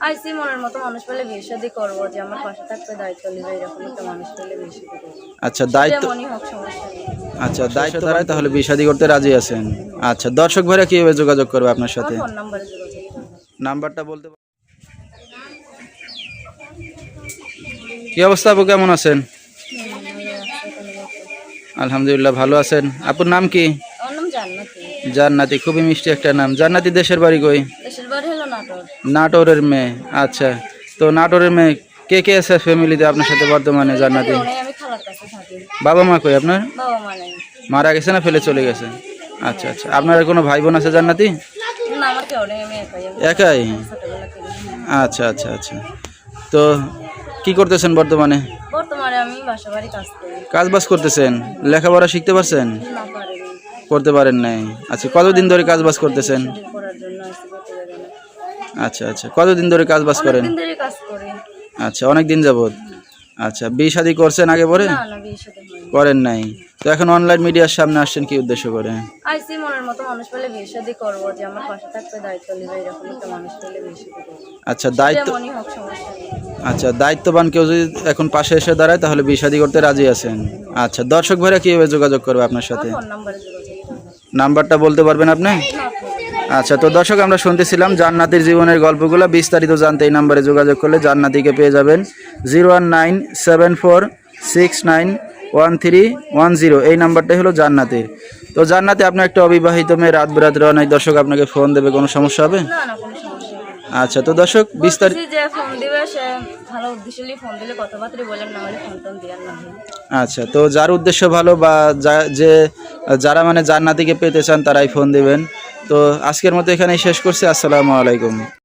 আইসি মনের মতো মানুষ পেলে বিয়ে শাদী করবো, যে আমার পাশে থাকবে, দায়িত্ব নিবে, এরকম একটা মানুষ পেলে বিয়ে শাদী করবো। আচ্ছা দায়িত্ব, যেমনই হোক সমস্যা নেই। আচ্ছা দায়িত্ব দ্বারাই তাহলে বিয়ে শাদী করতে রাজি আছেন। আচ্ছা দর্শক ভাইরা কিভাবে যোগাযোগ করবে আপনার সাথে? ফোন নাম্বারে যোগাযোগ করবো। নাম্বারটা বলতে কি অবস্থা আপু, কেমন আছেন? আলহামদুলিল্লাহ ভালো আছেন। আপুর নাম কি? আমার নাম জান্নাতি। জান্নাতি, খুবই মিষ্টি একটা নাম। জান্নাতি দেশের বাড়ি কই? দেশের বাড়ি হলো নাটোর। নাটোরের মেয়ে। আচ্ছা, তো নাটোরের মেয়ে কে কে আছে ফ্যামিলিতে আপনার সাথে বর্তমানে জান্নাতি? আমি খালার কাছে থাকি। বাবা মা কই আপনার? বাবা মা নেই। মারা গেছে না ফেলে চলে গেছে? আচ্ছা আচ্ছা, আপনার কোনো ভাই বোন আছে জান্নাতি? না, আমার কেউ নেই, আমি একাই। একাই? ছোটবেলা থেকে। আচ্ছা আচ্ছা আচ্ছা, তো কি করতেছেন বর্তমানে? বর্তমানে আমি বাসা বাড়ি কাজ করি। কাজ বাজ করতেছেন? লেখাপড়া শিখতে পারছেন? না পারিনি। করতে পারেন নাই? আচ্ছা, কতদিন ধরে কাজ বাজ করতেছেন? বিয়ে করার জন্য আসছি প্রতিবেদনে। আচ্ছা আচ্ছা, কতদিন ধরে কাজ বাজ করেন? অনেকদিন ধরে কাজ করি। আচ্ছা, অনেক দিন যাবত। আচ্ছা, বিয়ে শাদী করছেন আগে পরে? না না, বিয়ে শাদী হয়নি। করেন নাই? তো এখন অনলাইন মিডিয়ার সামনে আসছেন কি উদ্দেশ্য করে? আইসি মনের মতো মানুষ পেলে বিয়ে শাদী করবো, যে আমার পাশে থাকবে, দায়িত্ব নিবে, এরকম একটা মানুষ পেলে বিয়ে শাদী করবো। আচ্ছা দায়িত্ব, যেমনই হোক সমস্যা নেই। আচ্ছা দায়িত্ববান কেউ যদি এখন পাশে এসে দাঁড়ায় তাহলে বিয়ে শাদী করতে রাজি আছেন। আচ্ছা দর্শক ভাইরা কিভাবে যোগাযোগ করবে আপনার সাথে? ফোন নাম্বারে যোগাযোগ করবো। নাম্বারটা বলতে পারবেন আপনি? না, বলবো। আচ্ছা, তো দর্শক আমরা শুনতেছিলাম জান্নাতির জীবনের গল্পগুলো, বিস্তারিত জানতে এই নাম্বারে যোগাযোগ করলে জান্নাতিকে পেয়ে যাবেন। 01974691310, এই নাম্বারটাই হলো জান্নাতির। তো জান্নাতি, আপনার একটা অবিবাহিত মেয়ে, রাত বেরাত রওনায়, দর্শক আপনাকে ফোন দেবে, কোনো সমস্যা হবে? না না, কোনো সমস্যা নেই। আচ্ছা, তো দর্শক বিস্তারিত, বলতেছি যে ফোন দিবে, সে ভালো উদ্দেশ্যে ফোন দিলে কথাবার্তা বলেন, না হলে ফোন টোন দেওয়ার না। আচ্ছা, তো যার উদ্দেশ্য ভালো বা যারা মানে জান্নাতিকে পেতে চান তারাই ফোন দিবেন। তো আজকের মতো এখানেই শেষ করছি। আসসালামু আলাইকুম।